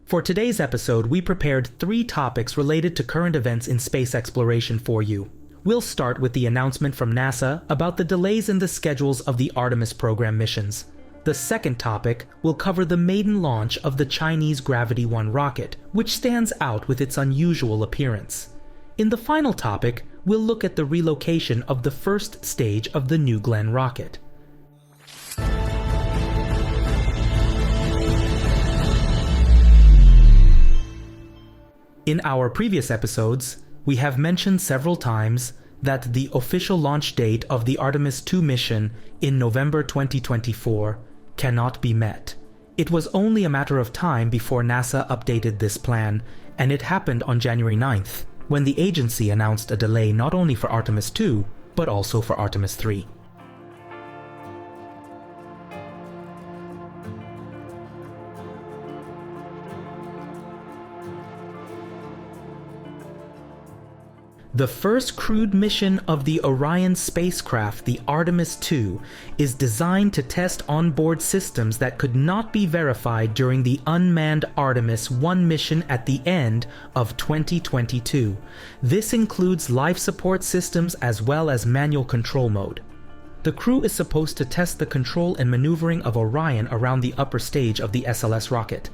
For today's episode, we prepared 3 topics related to current events in space exploration for you. We'll start with the announcement from NASA about the delays in the schedules of the Artemis program missions. The second topic will cover the maiden launch of the Chinese Gravity 1 rocket, which stands out with its unusual appearance. In the final topic, we'll look at the relocation of the first stage of the New Glenn rocket. In our previous episodes, we have mentioned several times that the official launch date of the Artemis 2 mission in November 2024 cannot be met. It was only a matter of time before NASA updated this plan, and it happened on January 9th, when the agency announced a delay not only for Artemis 2, but also for Artemis 3. The first crewed mission of the Orion spacecraft, the Artemis 2, is designed to test onboard systems that could not be verified during the unmanned Artemis 1 mission at the end of 2022. This includes life support systems as well as manual control mode. The crew is supposed to test the control and maneuvering of Orion around the upper stage of the SLS rocket.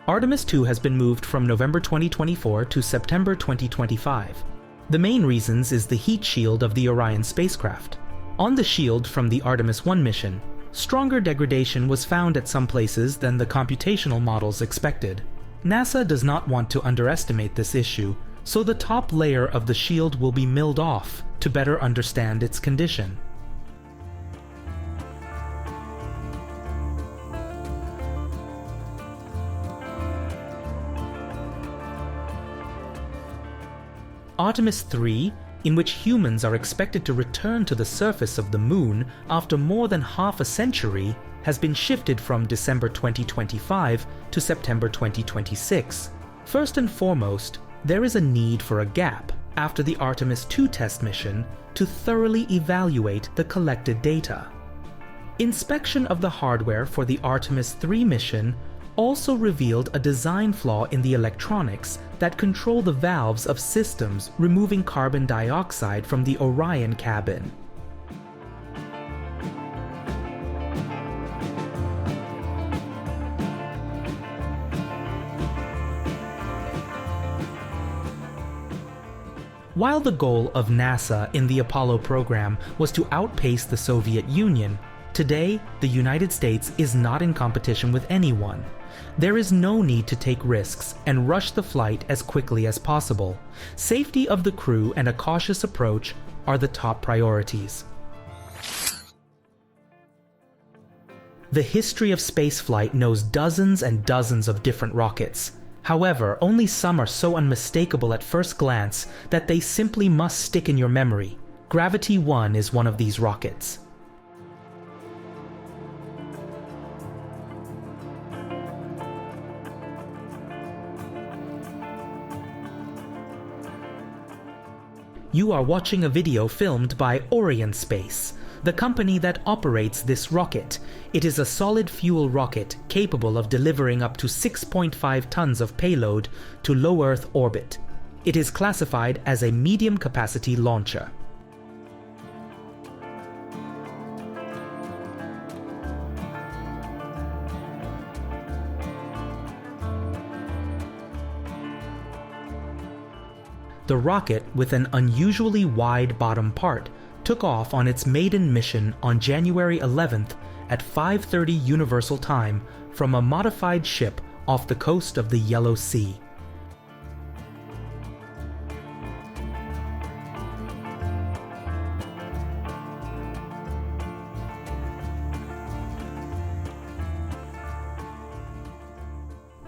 Artemis 2 has been moved from November 2024 to September 2025. The main reasons is the heat shield of the Orion spacecraft. On the shield from the Artemis 1 mission, stronger degradation was found at some places than the computational models expected. NASA does not want to underestimate this issue, so the top layer of the shield will be milled off to better understand its condition. Artemis 3, in which humans are expected to return to the surface of the Moon after more than half a century, has been shifted from December 2025 to September 2026. First and foremost, there is a need for a gap after the Artemis 2 test mission to thoroughly evaluate the collected data. Inspection of the hardware for the Artemis 3 mission also revealed a design flaw in the electronics that control the valves of systems removing carbon dioxide from the Orion cabin. While the goal of NASA in the Apollo program was to outpace the Soviet Union, today the United States is not in competition with anyone. There is no need to take risks and rush the flight as quickly as possible. Safety of the crew and a cautious approach are the top priorities. The history of spaceflight knows dozens and dozens of different rockets. However, only some are so unmistakable at first glance that they simply must stick in your memory. Gravity 1 is one of these rockets. You are watching a video filmed by Orion Space, the company that operates this rocket. It is a solid fuel rocket capable of delivering up to 6.5 tons of payload to low Earth orbit. It is classified as a medium capacity launcher. The rocket, with an unusually wide bottom part, took off on its maiden mission on January 11th at 5:30 Universal Time from a modified ship off the coast of the Yellow Sea.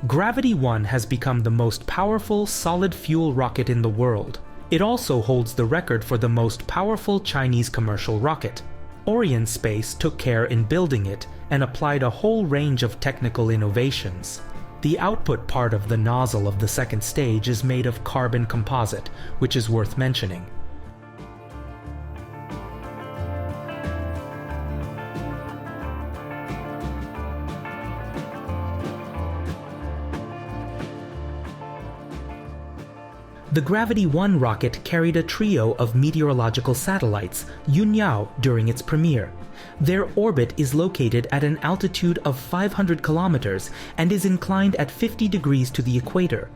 Gravity 1 has become the most powerful solid-fuel rocket in the world. It also holds the record for the most powerful Chinese commercial rocket. Orion Space took care in building it and applied a whole range of technical innovations. The output part of the nozzle of the second stage is made of carbon composite, which is worth mentioning. The Gravity 1 rocket carried a trio of meteorological satellites, Yunyao, during its premiere. Their orbit is located at an altitude of 500 kilometers and is inclined at 50 degrees to the equator.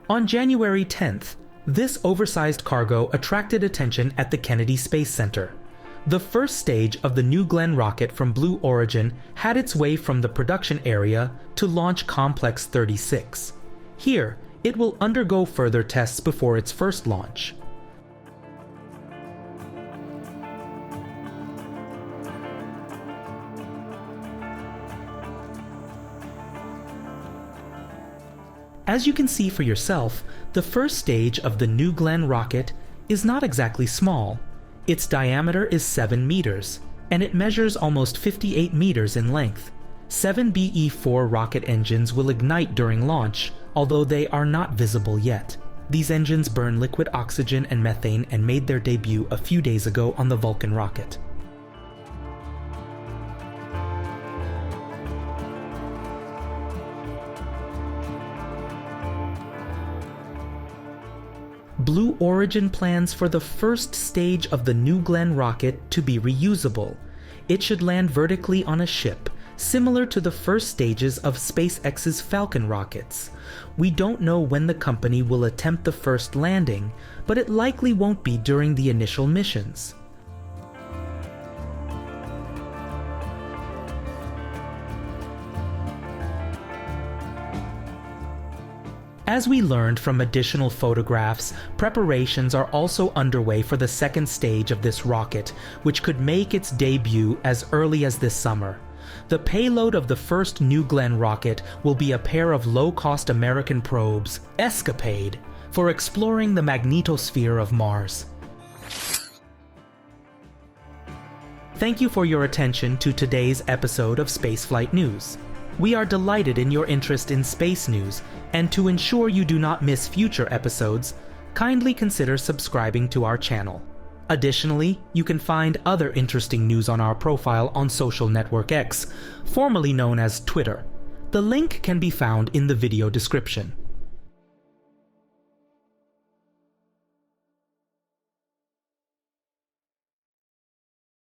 On January 10th, this oversized cargo attracted attention at the Kennedy Space Center. The first stage of the New Glenn rocket from Blue Origin had its way from the production area to Launch Complex 36. Here, it will undergo further tests before its first launch. As you can see for yourself, the first stage of the New Glenn rocket is not exactly small. Its diameter is 7 meters, and it measures almost 58 meters in length. 7 BE-4 rocket engines will ignite during launch, although they are not visible yet. These engines burn liquid oxygen and methane and made their debut a few days ago on the Vulcan rocket. Blue Origin plans for the first stage of the New Glenn rocket to be reusable. It should land vertically on a ship, similar to the first stages of SpaceX's Falcon rockets. We don't know when the company will attempt the first landing, but it likely won't be during the initial missions. As we learned from additional photographs, preparations are also underway for the second stage of this rocket, which could make its debut as early as this summer. The payload of the first New Glenn rocket will be a pair of low-cost American probes, Escapade, for exploring the magnetosphere of Mars. Thank you for your attention to today's episode of Spaceflight News. We are delighted in your interest in space news, and to ensure you do not miss future episodes, kindly consider subscribing to our channel. Additionally, you can find other interesting news on our profile on social network X, formerly known as Twitter. The link can be found in the video description.